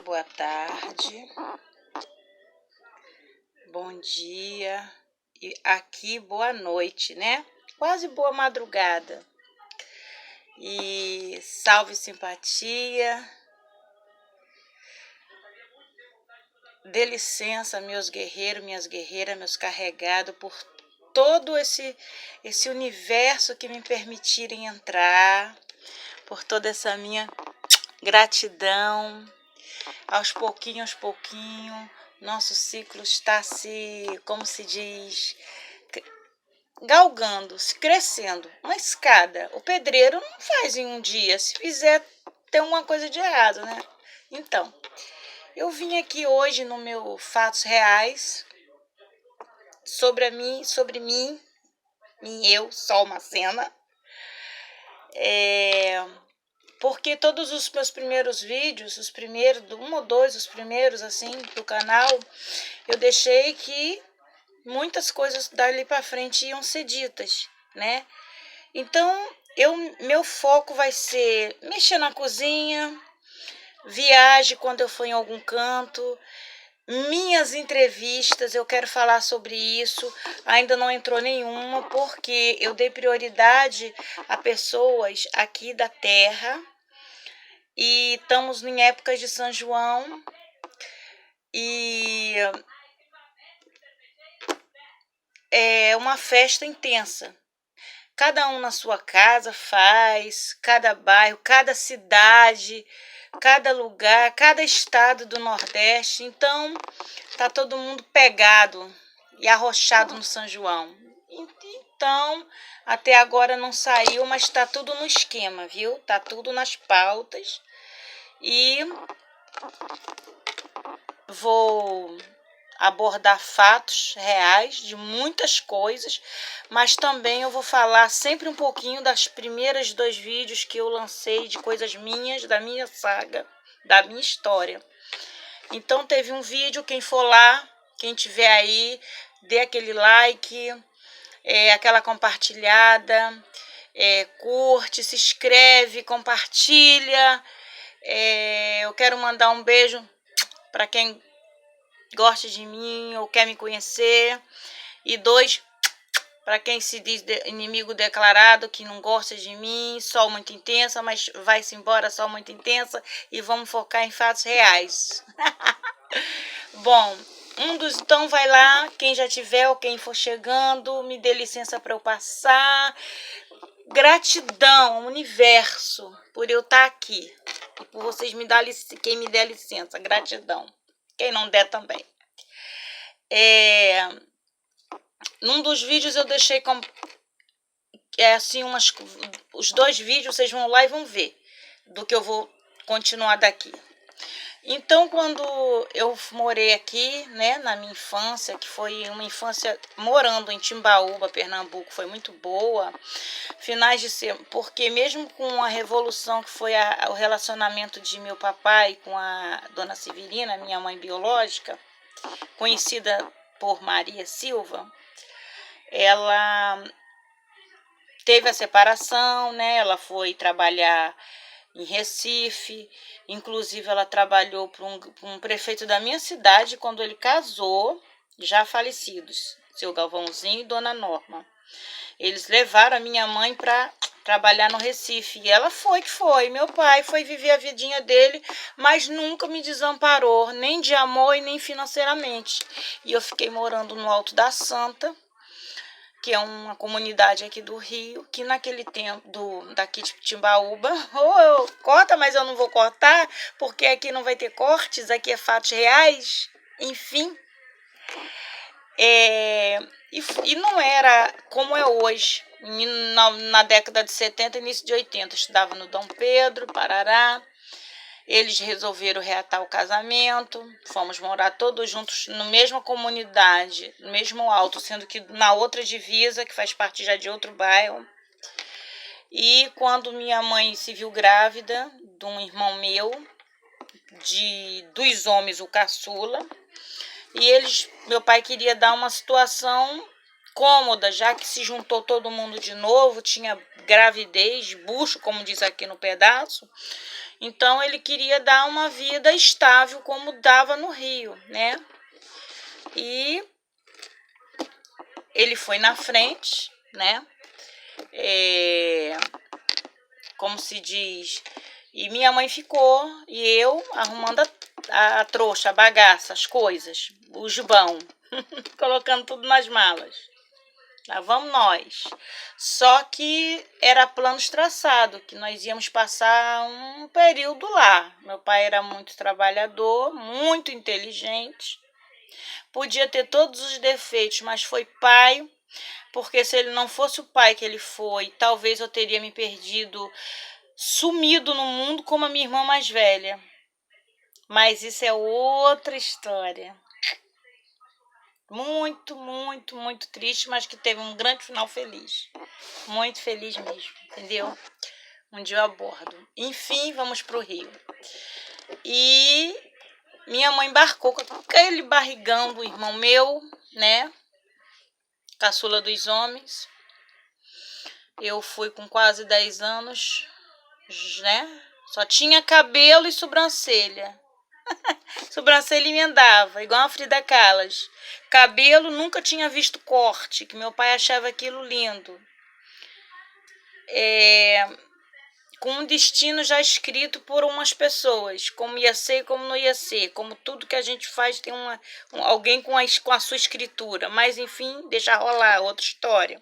boa tarde, bom dia e aqui boa noite, né? Quase boa madrugada. E salve simpatia. Dê licença, meus guerreiros, minhas guerreiras, meus carregados, por todo esse universo que me permitirem entrar, por toda essa minha gratidão. Aos pouquinho, nosso ciclo está como se diz, galgando, crescendo. Uma escada. O pedreiro não faz em um dia. Se fizer, tem uma coisa de errado, né? Então, eu vim aqui hoje no meu Fatos Reais sobre mim, eu, Sol Macena. Porque todos os meus primeiros vídeos, os primeiros assim do canal, eu deixei que muitas coisas dali para frente iam ser ditas, né? Então, meu foco vai ser mexer na cozinha, viagem quando eu for em algum canto, minhas entrevistas, eu quero falar sobre isso. Ainda não entrou nenhuma, porque eu dei prioridade a pessoas aqui da terra. E estamos em épocas de São João. E é uma festa intensa. Cada um na sua casa faz, cada bairro, cada cidade, cada lugar, cada estado do Nordeste. Então, tá todo mundo pegado e arrochado no São João. Então, até agora não saiu, mas tá tudo no esquema, viu? Tá tudo nas pautas. E vou abordar fatos reais de muitas coisas, mas também eu vou falar sempre um pouquinho das primeiras 2 vídeos que eu lancei de coisas minhas, da minha saga, da minha história. Então teve um vídeo, quem for lá, quem tiver aí, dê aquele like, aquela compartilhada, curte, se inscreve, compartilha. Eu quero mandar um beijo para quem gosta de mim ou quer me conhecer. E 2, para quem se diz inimigo declarado, que não gosta de mim, Sol muito intensa, mas vai-se embora, Sol muito intensa, e vamos focar em fatos reais. Bom, então vai lá, quem já tiver ou quem for chegando, me dê licença para eu passar. Gratidão ao universo por eu estar aqui. E por vocês quem me der licença, gratidão. Quem não der também. Num dos vídeos eu deixei assim os 2 vídeos, vocês vão lá e vão ver do que eu vou continuar daqui. Então, quando eu morei aqui, né, na minha infância, que foi uma infância morando em Timbaúba, Pernambuco, foi muito boa, porque mesmo com a revolução que foi o relacionamento de meu papai com a dona Severina, minha mãe biológica, conhecida por Maria Silva, ela teve a separação, né? Ela foi trabalhar em Recife, inclusive ela trabalhou para um prefeito da minha cidade quando ele casou, já falecidos, seu Galvãozinho e dona Norma. Eles levaram a minha mãe para trabalhar no Recife, e ela foi. Meu pai foi viver a vidinha dele, mas nunca me desamparou, nem de amor e nem financeiramente. E eu fiquei morando no Alto da Santa, que é uma comunidade aqui do Rio, que naquele tempo, daqui de Timbaúba, corta, mas eu não vou cortar, porque aqui não vai ter cortes, aqui é fatos reais, enfim. E não era como é hoje, na década de 70, início de 80, eu estudava no Dom Pedro, Parará. Eles resolveram reatar o casamento, fomos morar todos juntos na mesma comunidade, no mesmo alto, sendo que na outra divisa, que faz parte já de outro bairro. E quando minha mãe se viu grávida de um irmão meu, dos homens, o caçula, e meu pai queria dar uma situação cômoda, já que se juntou todo mundo de novo, tinha gravidez, bucho, como diz aqui no pedaço. Então ele queria dar uma vida estável como dava no Rio, né? E ele foi na frente, né? Como se diz, e minha mãe ficou, e eu arrumando a trouxa, a bagaça, as coisas, o jubão, colocando tudo nas malas. Lá vamos nós. Só que era planos traçado, que nós íamos passar um período lá. Meu pai era muito trabalhador, muito inteligente, podia ter todos os defeitos, mas foi pai, porque se ele não fosse o pai que ele foi, talvez eu teria me perdido, sumido no mundo como a minha irmã mais velha. Mas isso é outra história. Muito, muito, muito triste, mas que teve um grande final feliz. Muito feliz mesmo, entendeu? Um dia eu abordo. Enfim, vamos pro Rio. E minha mãe embarcou com aquele barrigão do irmão meu, né? Caçula dos homens. Eu fui com quase 10 anos, né? Só tinha cabelo e sobrancelha. Sobrancelha emendava, igual a Frida Kahlo. Cabelo, nunca tinha visto corte, que meu pai achava aquilo lindo. Com um destino já escrito por umas pessoas, como ia ser e como não ia ser. Como tudo que a gente faz tem alguém com a sua escritura. Mas, enfim, deixa rolar, outra história.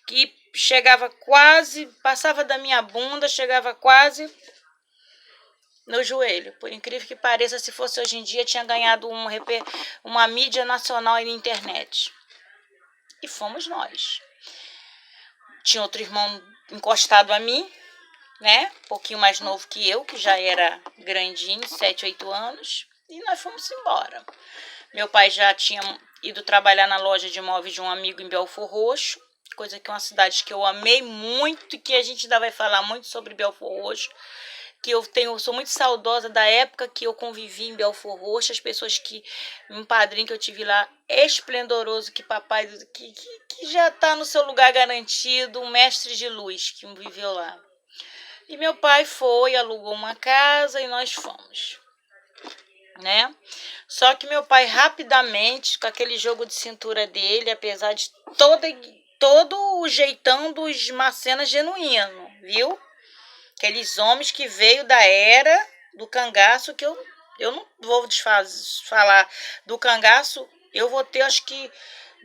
Que chegava quase, passava da minha bunda, chegava quase no joelho. Por incrível que pareça, se fosse hoje em dia, tinha ganhado uma mídia nacional na internet. E fomos nós. Tinha outro irmão encostado a mim, né? Um pouquinho mais novo que eu, que já era grandinho, 7, 8 anos. E nós fomos embora. Meu pai já tinha ido trabalhar na loja de imóveis de um amigo em Belfor Roxo, coisa que é uma cidade que eu amei muito e que a gente ainda vai falar muito sobre Belfor Roxo, que eu sou muito saudosa da época que eu convivi em Belfor Roxo, as pessoas um padrinho que eu tive lá, esplendoroso, que papai, que já está no seu lugar garantido, um mestre de luz que viveu lá. E meu pai foi, alugou uma casa e nós fomos, né? Só que meu pai rapidamente, com aquele jogo de cintura dele, apesar de todo o jeitão dos Macenas genuíno, viu? Aqueles homens que veio da era do cangaço, que eu não vou falar do cangaço, eu vou ter acho que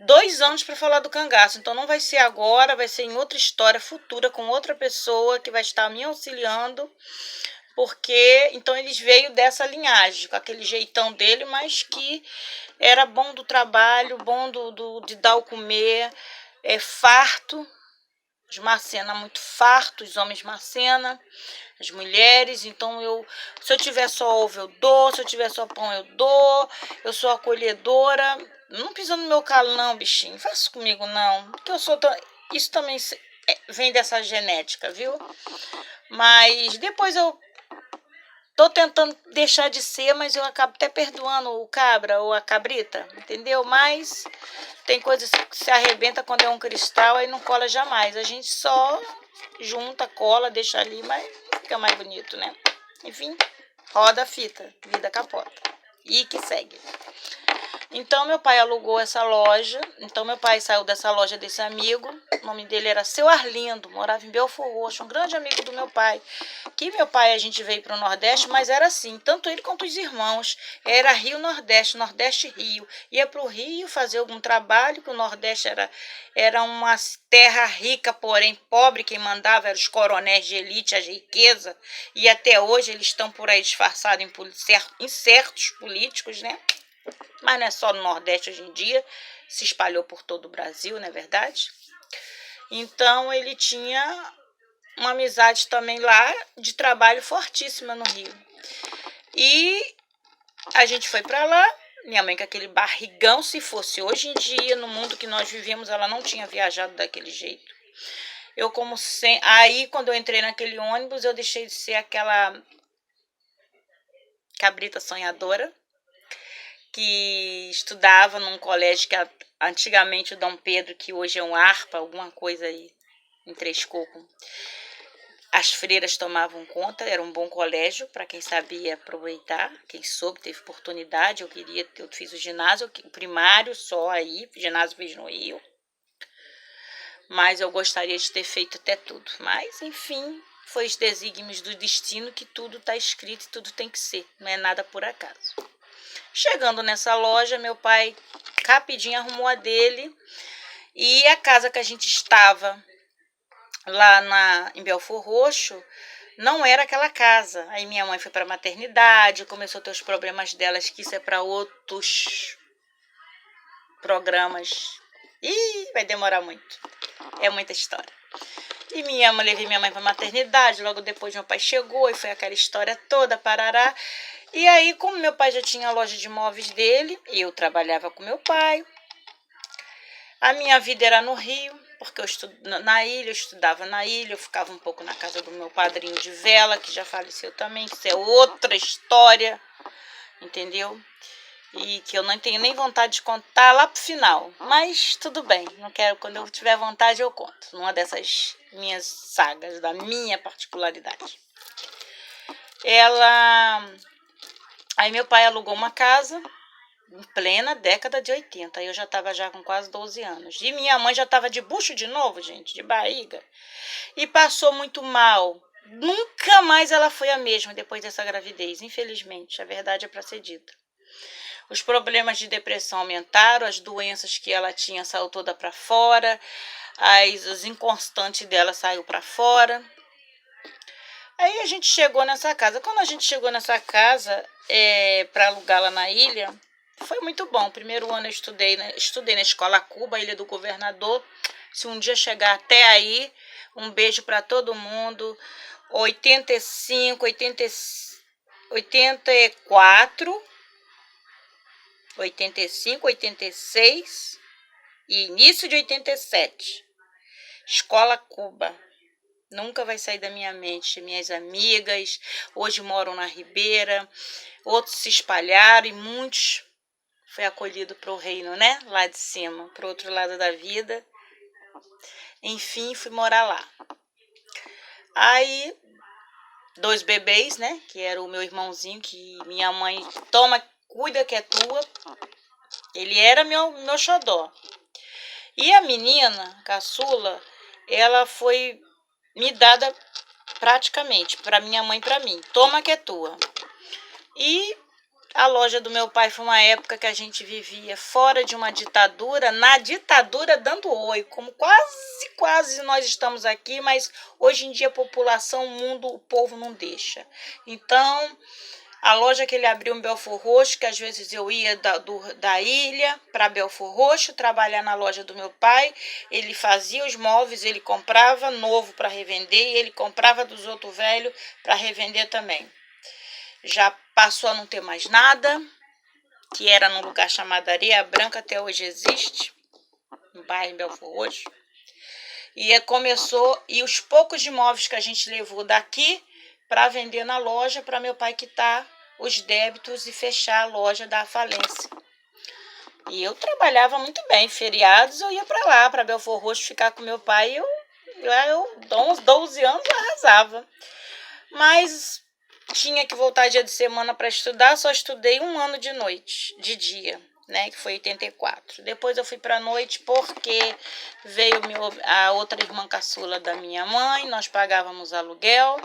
2 anos para falar do cangaço, então não vai ser agora, vai ser em outra história futura, com outra pessoa que vai estar me auxiliando, porque então eles veio dessa linhagem, com aquele jeitão dele, mas que era bom do trabalho, bom de dar o comer, farto. Os Macena muito fartos, os homens Macena, as mulheres. Então, se eu tiver só ovo, eu dou. Se eu tiver só pão, eu dou. Eu sou acolhedora. Não pisa no meu calo, não, bichinho. Faça comigo, não. Porque eu sou isso também vem dessa genética, viu? Mas depois eu tô tentando deixar de ser, mas eu acabo até perdoando o cabra ou a cabrita, entendeu? Mas tem coisas que se arrebenta quando é um cristal, aí não cola jamais. A gente só junta, cola, deixa ali, mas fica mais bonito, né? Enfim, roda a fita, vida capota. E que segue. Então, meu pai alugou essa loja. Então, meu pai saiu dessa loja desse amigo. O nome dele era Seu Arlindo, morava em Belfor Roxo, um grande amigo do meu pai. Que meu pai, a gente veio para o Nordeste, mas era assim, tanto ele quanto os irmãos. Era Rio-Nordeste, Nordeste-Rio. Ia para o Rio fazer algum trabalho, que o Nordeste era uma terra rica, porém pobre. Quem mandava eram os coronéis de elite, as riquezas. E até hoje eles estão por aí disfarçados em certos políticos, né? Mas não é só no Nordeste hoje em dia, se espalhou por todo o Brasil, não é verdade? Então ele tinha uma amizade também lá de trabalho fortíssima no Rio. E a gente foi para lá, minha mãe com aquele barrigão, se fosse hoje em dia, no mundo que nós vivemos, ela não tinha viajado daquele jeito. Aí quando eu entrei naquele ônibus, eu deixei de ser aquela cabrita sonhadora, que estudava num colégio que antigamente o Dom Pedro, que hoje é um Harpa, alguma coisa aí em Três Cocos. As freiras tomavam conta, era um bom colégio para quem sabia aproveitar, quem soube, teve oportunidade. Eu fiz o ginásio, o primário só aí, o ginásio fiz no Rio. Mas eu gostaria de ter feito até tudo. Mas, enfim, foi os desígnios do destino que tudo está escrito e tudo tem que ser, não é nada por acaso. Chegando nessa loja, meu pai rapidinho arrumou a dele e a casa que a gente estava lá em Belfor Roxo não era aquela casa. Aí minha mãe foi para a maternidade, começou a ter os problemas delas, que isso é para outros programas. Ih, vai demorar muito. É muita história. E levei minha mãe para a maternidade, logo depois meu pai chegou e foi aquela história toda, parará. E aí, como meu pai já tinha a loja de móveis dele, eu trabalhava com meu pai. A minha vida era no Rio, porque eu estudava na ilha, eu ficava um pouco na casa do meu padrinho de vela, que já faleceu também, que isso é outra história, entendeu? E que eu não tenho nem vontade de contar lá pro final, mas tudo bem, não quero, quando eu tiver vontade eu conto, numa dessas minhas sagas, da minha particularidade. Aí meu pai alugou uma casa em plena década de 80. Aí eu já estava já com quase 12 anos. E minha mãe já estava de bucho de novo, gente, de barriga. E passou muito mal. Nunca mais ela foi a mesma depois dessa gravidez, infelizmente. A verdade é para ser dita. Os problemas de depressão aumentaram, as doenças que ela tinha saiu toda para fora, os inconstantes dela saiu para fora. Aí a gente chegou nessa casa. Quando a gente chegou nessa casa, para alugar lá na ilha, foi muito bom. Primeiro ano eu estudei na Escola Cuba, Ilha do Governador. Se um dia chegar até aí, um beijo para todo mundo. 85, 84, 85, 86 e início de 87. Escola Cuba. Nunca vai sair da minha mente. Minhas amigas hoje moram na Ribeira, outros se espalharam e muitos foi acolhido para o reino, né? Lá de cima, para o outro lado da vida. Enfim, fui morar lá. Aí, 2 bebês, né? Que era o meu irmãozinho, que minha mãe toma, cuida que é tua. Ele era meu xodó. E a menina, caçula, ela foi me dada praticamente para minha mãe e para mim. Toma que é tua. E a loja do meu pai foi uma época que a gente vivia fora de uma ditadura, na ditadura dando oi, como quase nós estamos aqui, mas hoje em dia a população, o mundo, o povo não deixa. Então, a loja que ele abriu em Belfor Roxo, que às vezes eu ia da ilha para Belfor Roxo, trabalhar na loja do meu pai, ele fazia os móveis, ele comprava novo para revender e ele comprava dos outros velhos para revender também. Já passou a não ter mais nada, que era num lugar chamado Areia Branca, até hoje existe, no bairro em Belfor Roxo. E começou, e os poucos de móveis que a gente levou daqui para vender na loja, para meu pai quitar os débitos e fechar a loja da falência. E eu trabalhava muito bem, feriados eu ia para lá, para Belfor Roxo, ficar com meu pai, eu uns 12 anos arrasava. Mas tinha que voltar dia de semana para estudar, só estudei 1 ano de dia, né, que foi 84. Depois eu fui para noite porque veio a outra irmã caçula da minha mãe, nós pagávamos aluguel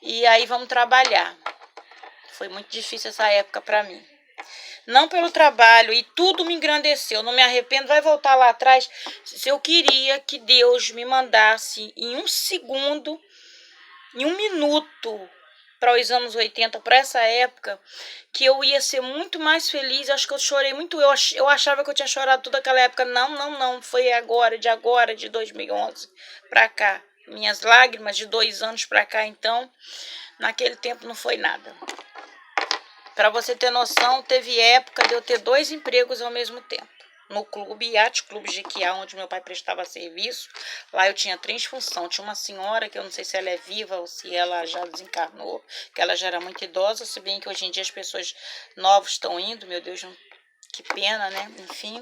e aí vamos trabalhar. Foi muito difícil essa época para mim. Não pelo trabalho, e tudo me engrandeceu, não me arrependo. Vai voltar lá atrás, se eu queria que Deus me mandasse em 1 segundo, em 1 minuto, para os anos 80, para essa época, que eu ia ser muito mais feliz. Acho que eu chorei muito, eu achava que eu tinha chorado toda aquela época. Não, foi agora, de 2011 para cá. Minhas lágrimas de 2 anos para cá, então, naquele tempo não foi nada. Para você ter noção, teve época de eu ter 2 empregos ao mesmo tempo. No clube, Yacht Clube Jequiá, onde meu pai prestava serviço, lá eu tinha 3 funções. Tinha uma senhora, que eu não sei se ela é viva ou se ela já desencarnou, que ela já era muito idosa, se bem que hoje em dia as pessoas novas estão indo, meu Deus, que pena, né? Enfim,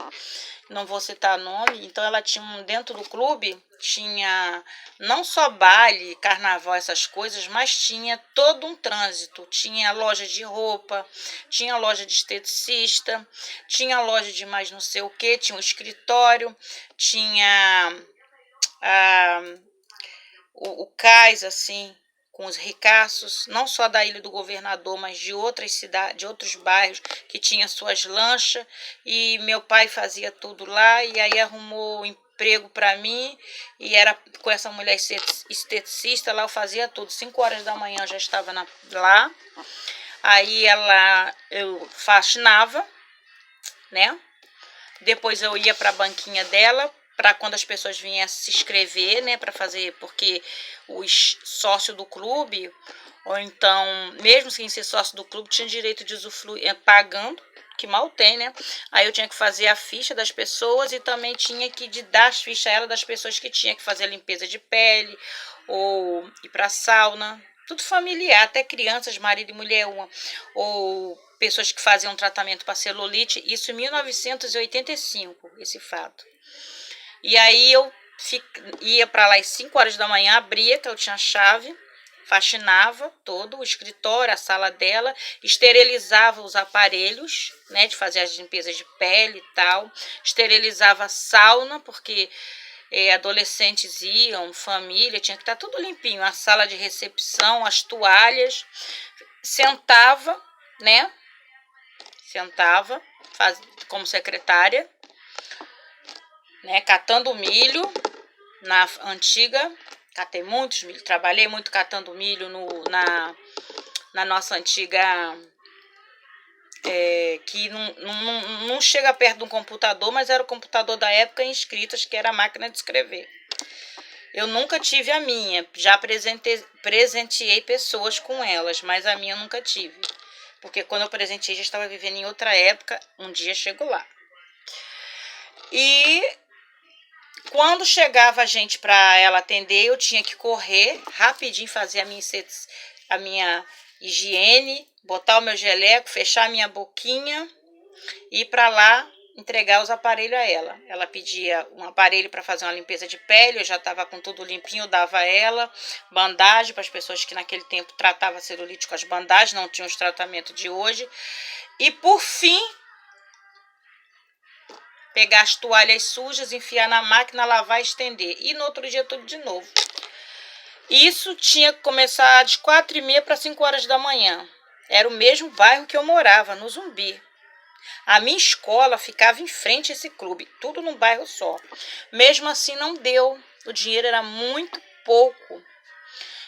não vou citar nome. Então ela tinha dentro do clube, tinha não só baile, carnaval, essas coisas, mas tinha todo um trânsito. Tinha loja de roupa, tinha loja de esteticista, tinha loja de mais não sei o que, tinha um escritório, tinha o cais, assim, com os ricaços, não só da Ilha do Governador, mas de outras cidades, de outros bairros que tinha suas lanchas, e meu pai fazia tudo lá, e aí arrumou emprego para mim, e era com essa mulher esteticista, lá eu fazia tudo, 5 horas da manhã eu já estava lá, aí eu faxinava, né? Depois eu ia para a banquinha dela, para quando as pessoas viessem se inscrever, né, para fazer, porque os sócios do clube, ou então, mesmo sem ser sócio do clube, tinha direito de usufruir, pagando, que mal tem, né? Aí eu tinha que fazer a ficha das pessoas e também tinha que dar as fichas a ela das pessoas que tinha que fazer a limpeza de pele, ou ir para sauna, tudo familiar, até crianças, marido e mulher, ou pessoas que faziam tratamento para celulite, isso em 1985, esse fato. E aí eu ia para lá às 5 horas da manhã, abria, que eu tinha chave, faxinava todo o escritório, a sala dela, esterilizava os aparelhos, né, de fazer as limpezas de pele e tal, esterilizava a sauna, porque adolescentes iam, família, tinha que estar tudo limpinho, a sala de recepção, as toalhas, sentava, né, como secretária, né, catando milho na antiga, catei muitos milho, trabalhei muito catando milho na nossa antiga, que não chega perto de um computador, mas era o computador da época em escritas, que era a máquina de escrever. Eu nunca tive a minha, já presenteei pessoas com elas, mas a minha eu nunca tive. Porque quando eu presenteei já estava vivendo em outra época, um dia chego lá. E quando chegava a gente para ela atender, eu tinha que correr rapidinho, fazer a minha higiene, botar o meu jaleco, fechar a minha boquinha e ir para lá entregar os aparelhos a ela. Ela pedia um aparelho para fazer uma limpeza de pele, eu já estava com tudo limpinho, eu dava a ela, bandagem para as pessoas que naquele tempo tratavam celulite com as bandagens, não tinham os tratamentos de hoje. E por fim, pegar as toalhas sujas, enfiar na máquina, lavar e estender. E no outro dia tudo de novo. Isso tinha que começar de 4h30 para 5 horas da manhã. Era o mesmo bairro que eu morava, no Zumbi. A minha escola ficava em frente a esse clube, tudo num bairro só. Mesmo assim não deu, o dinheiro era muito pouco.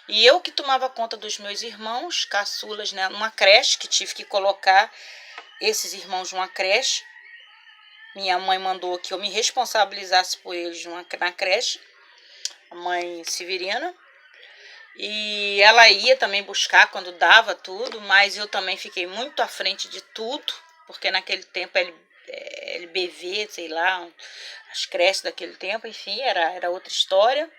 E eu que tomava conta dos meus irmãos, caçulas, né, numa creche, que tive que colocar esses irmãos numa creche. Minha mãe mandou que eu me responsabilizasse por eles na creche, a mãe Severina. E ela ia também buscar quando dava tudo, mas eu também fiquei muito à frente de tudo, porque naquele tempo LBV, sei lá, as creches daquele tempo, enfim, era outra história.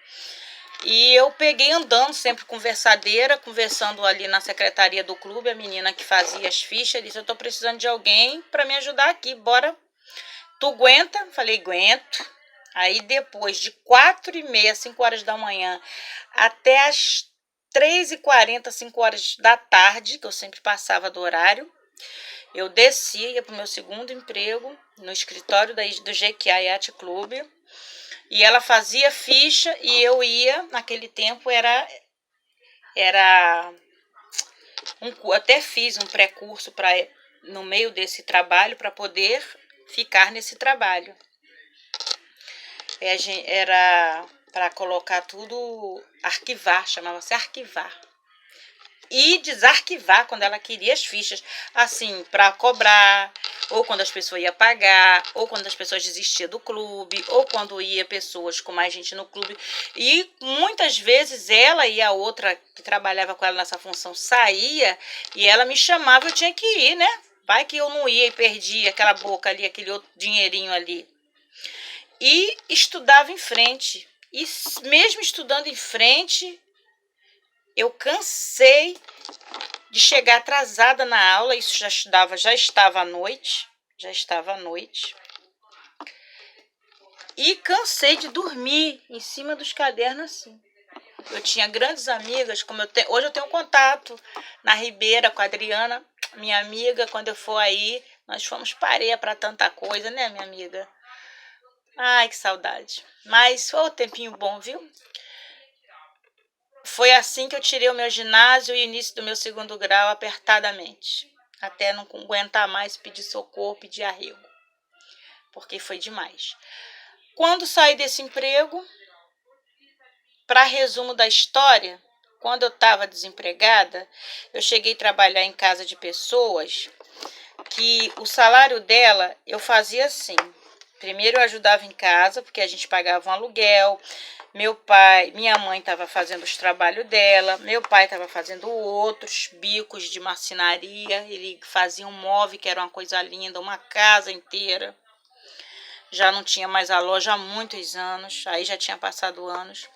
E eu peguei andando, sempre conversadeira, conversando ali na secretaria do clube, a menina que fazia as fichas disse, eu tô precisando de alguém para me ajudar aqui, bora. Tu aguenta? Falei, aguento. Aí depois de 4h30, 5 horas da manhã, até as 3h40, 5 horas da tarde, que eu sempre passava do horário, eu descia, ia para o meu segundo emprego, no escritório do Jequiá Yacht Club, e ela fazia ficha e eu ia, naquele tempo até fiz um pré-curso no meio desse trabalho para poder ficar nesse trabalho. Era para colocar tudo, arquivar, chamava-se arquivar. E desarquivar quando ela queria as fichas, assim, para cobrar, ou quando as pessoas iam pagar, ou quando as pessoas desistiam do clube, ou quando ia pessoas com mais gente no clube. E muitas vezes ela e a outra que trabalhava com ela nessa função saía e ela me chamava, eu tinha que ir, né? Vai que eu não ia e perdia aquela boca ali, aquele outro dinheirinho ali. E estudava em frente. E mesmo estudando em frente, eu cansei de chegar atrasada na aula. Isso já estava à noite. já estava à noite. E cansei de dormir em cima dos cadernos assim. Eu tinha grandes amigas, hoje eu tenho contato na Ribeira com a Adriana, minha amiga. Quando eu for aí, nós fomos pareia para tanta coisa, né, minha amiga? Ai, que saudade. Mas foi um tempinho bom, viu? Foi assim que eu tirei o meu ginásio e o início do meu segundo grau apertadamente. Até não aguentar mais pedir socorro, pedir arrego. Porque foi demais. Quando saí desse emprego, para resumo da história, quando eu estava desempregada, eu cheguei a trabalhar em casa de pessoas que o salário dela eu fazia assim. Primeiro eu ajudava em casa, porque a gente pagava um aluguel. Minha mãe estava fazendo os trabalhos dela, meu pai estava fazendo outros bicos de marcenaria. Ele fazia um móvel que era uma coisa linda, uma casa inteira. Já não tinha mais a loja há muitos anos, aí já tinha passado anos.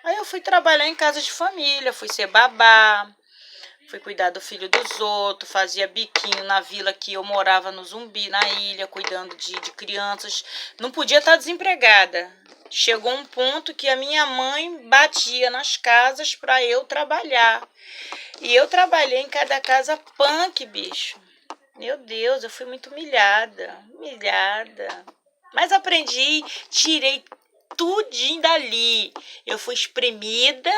Aí eu fui trabalhar em casa de família, fui ser babá, fui cuidar do filho dos outros, fazia biquinho na vila que eu morava no Zumbi, na ilha, cuidando de crianças. Não podia estar desempregada. Chegou um ponto que a minha mãe batia nas casas para eu trabalhar. E eu trabalhei em cada casa punk, bicho. Meu Deus, eu fui muito humilhada. Mas aprendi, tirei tudinho dali. Eu fui espremida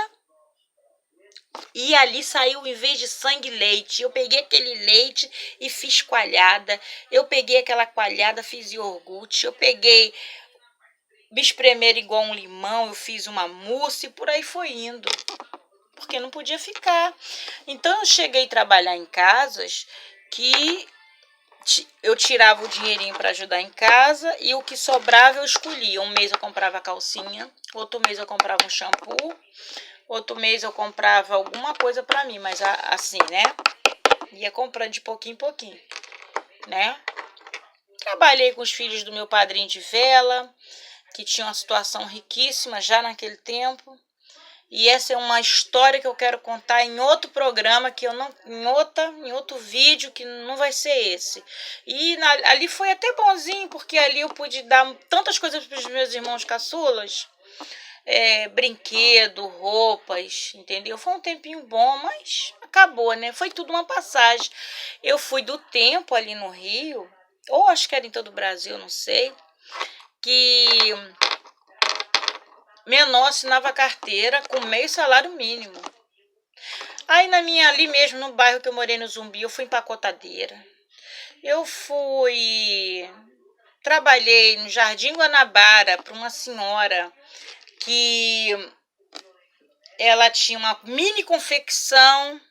e ali saiu, em vez de sangue, leite. Eu peguei aquele leite e fiz coalhada. Eu peguei aquela coalhada, fiz iogurte. Eu peguei, me espremeram igual um limão, eu fiz uma mousse e por aí foi indo. Porque não podia ficar. Então eu cheguei a trabalhar em casas que eu tirava o dinheirinho para ajudar em casa e o que sobrava eu escolhia. Um mês eu comprava calcinha, outro mês eu comprava um shampoo, outro mês eu comprava alguma coisa para mim, mas assim, né? Ia comprando de pouquinho em pouquinho, né? Trabalhei com os filhos do meu padrinho de vela, que tinha uma situação riquíssima já naquele tempo. E essa é uma história que eu quero contar em outro programa, que eu não, em outro vídeo, que não vai ser esse. E ali foi até bonzinho, porque ali eu pude dar tantas coisas para os meus irmãos caçulas. Brinquedo, roupas, entendeu? Foi um tempinho bom, mas acabou, né? Foi tudo uma passagem. Eu fui do tempo ali no Rio, ou acho que era em todo o Brasil, não sei, que menor assinava carteira com meio salário mínimo. Aí ali mesmo no bairro que eu morei no Zumbi, eu fui empacotadeira. Eu trabalhei no Jardim Guanabara para uma senhora que ela tinha uma mini confecção.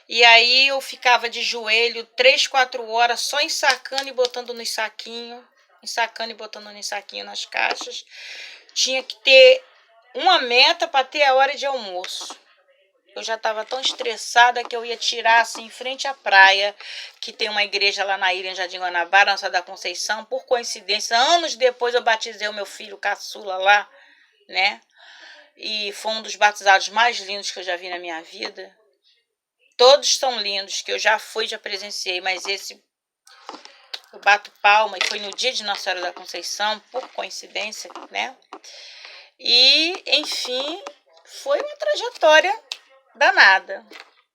E aí eu ficava de joelho 3, 4 horas só ensacando e botando no saquinho. Ensacando e botando no saquinho nas caixas. Tinha que ter uma meta para ter a hora de almoço. Eu já estava tão estressada que eu ia tirar assim em frente à praia, que tem uma igreja lá na ilha, em Jardim Guanabara, Nossa da Conceição. Por coincidência, anos depois eu batizei o meu filho caçula lá, né? E foi um dos batizados mais lindos que eu já vi na minha vida. Todos são lindos, que eu já presenciei, mas esse eu bato palma, e foi no dia de Nossa Senhora da Conceição, por coincidência, né? E, enfim, foi uma trajetória danada.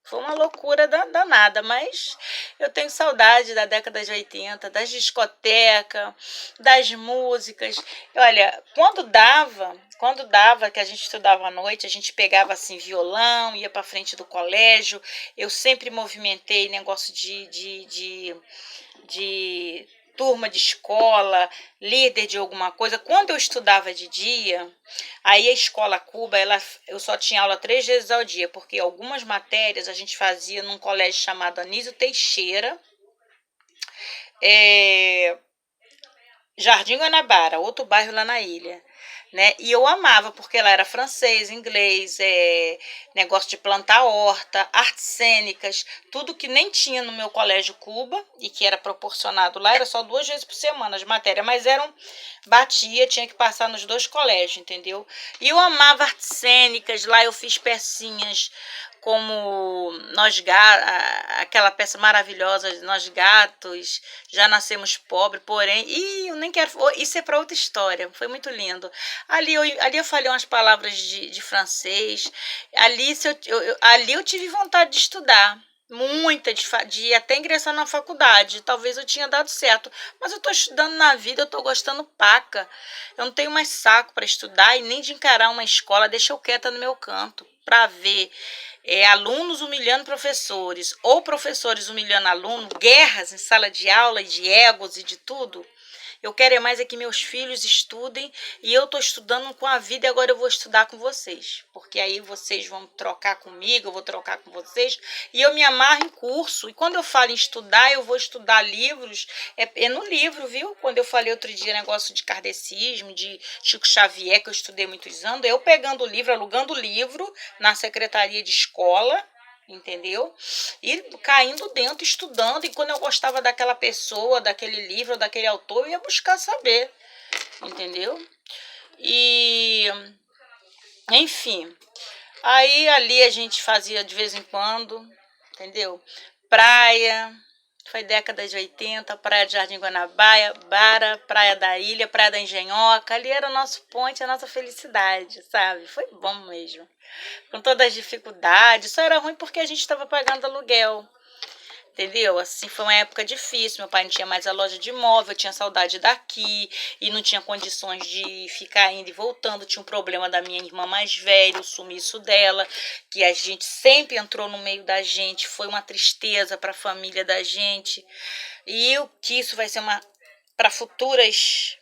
Foi uma loucura danada, mas eu tenho saudade da década de 80, das discotecas, das músicas. Olha, quando dava que a gente estudava à noite, a gente pegava assim violão, ia para frente do colégio. Eu sempre movimentei negócio de turma de escola, líder de alguma coisa. Quando eu estudava de dia, aí a escola Cuba, eu só tinha aula 3 vezes ao dia, porque algumas matérias a gente fazia num colégio chamado Anísio Teixeira, Jardim Guanabara, outro bairro lá na ilha, né? E eu amava, porque lá era francês, inglês, negócio de plantar horta, artes cênicas, tudo que nem tinha no meu colégio Cuba e que era proporcionado lá, era só 2 vezes por semana as matérias, mas batia, tinha que passar nos 2 colégios, entendeu? E eu amava artes cênicas, lá eu fiz pecinhas como aquela peça maravilhosa de Nós Gatos, Já Nascemos Pobre, porém, eu nem quero, isso é para outra história, foi muito lindo. Ali eu falei umas palavras de francês, ali eu tive vontade de estudar, muita, de até ingressar na faculdade, talvez eu tinha dado certo, mas eu tô estudando na vida, eu tô gostando paca, eu não tenho mais saco para estudar e nem de encarar uma escola, deixa eu quieta no meu canto, para ver alunos humilhando professores ou professores humilhando alunos, guerras em sala de aula de egos e de tudo. Eu quero mais é que meus filhos estudem e eu estou estudando com a vida e agora eu vou estudar com vocês. Porque aí vocês vão trocar comigo, eu vou trocar com vocês e eu me amarro em curso. E quando eu falo em estudar, eu vou estudar livros, é no livro, viu? Quando eu falei outro dia negócio de kardecismo, de Chico Xavier, que eu estudei muitos anos, eu pegando o livro, alugando o livro na secretaria de escola, entendeu? E caindo dentro, estudando, e quando eu gostava daquela pessoa, daquele livro, daquele autor, eu ia buscar saber, entendeu? E, enfim, aí ali a gente fazia de vez em quando, entendeu? Praia, foi década de 80, praia de Jardim Guanabara, praia da Ilha, praia da Engenhoca, ali era o nosso ponte, a nossa felicidade, sabe? Foi bom mesmo. Com todas as dificuldades, só era ruim porque a gente estava pagando aluguel, entendeu? Assim, foi uma época difícil, meu pai não tinha mais a loja de imóvel, eu tinha saudade daqui e não tinha condições de ficar indo e voltando, tinha um problema da minha irmã mais velha, o sumiço dela, que a gente sempre entrou no meio da gente, foi uma tristeza para a família da gente, e que isso vai ser uma para futuras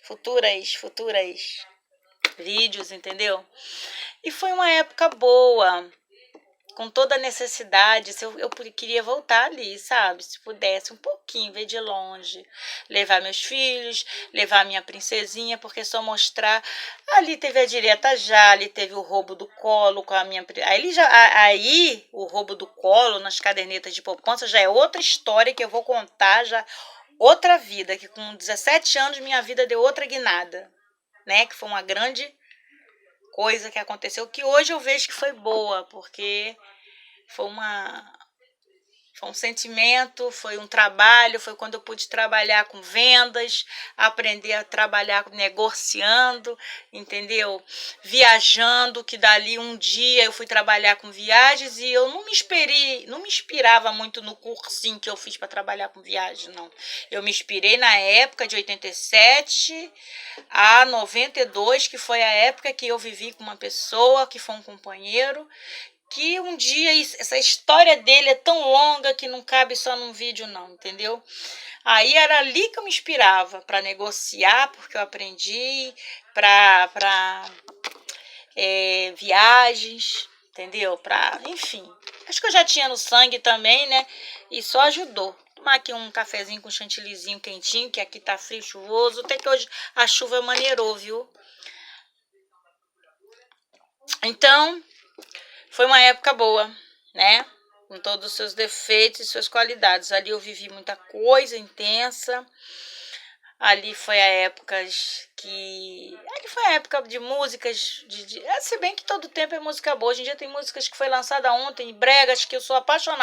vídeos, entendeu? E foi uma época boa, com toda a necessidade, se eu queria voltar ali, sabe? Se pudesse um pouquinho, ver de longe, levar meus filhos, levar minha princesinha, porque só mostrar. Ali teve a direta já, ali teve o roubo do colo com a minha. Aí o roubo do colo nas cadernetas de poupança já é outra história que eu vou contar, já outra vida, que com 17 anos minha vida deu outra guinada, né? Que foi uma grande coisa que aconteceu, que hoje eu vejo que foi boa, porque foi foi um sentimento, foi um trabalho, foi quando eu pude trabalhar com vendas, aprender a trabalhar negociando, entendeu? Viajando, que dali um dia eu fui trabalhar com viagens e eu não me inspirava muito no cursinho que eu fiz para trabalhar com viagem, não. Eu me inspirei na época de 87 a 92, que foi a época que eu vivi com uma pessoa, que foi um companheiro, que um dia essa história dele é tão longa que não cabe só num vídeo não, entendeu? Aí era ali que eu me inspirava para negociar, porque eu aprendi para viagens, entendeu? Enfim, acho que eu já tinha no sangue também, né? E só ajudou. Tomar aqui um cafezinho com chantillyzinho quentinho, que aqui tá frio, chuvoso, até que hoje a chuva maneirou, viu? Então, foi uma época boa, né? Com todos os seus defeitos e suas qualidades. Ali eu vivi muita coisa intensa. Ali foi a época que. Ali foi a época de músicas. Se bem que todo tempo é música boa. Hoje em dia tem músicas que foi lançada ontem, bregas, que eu sou apaixonada.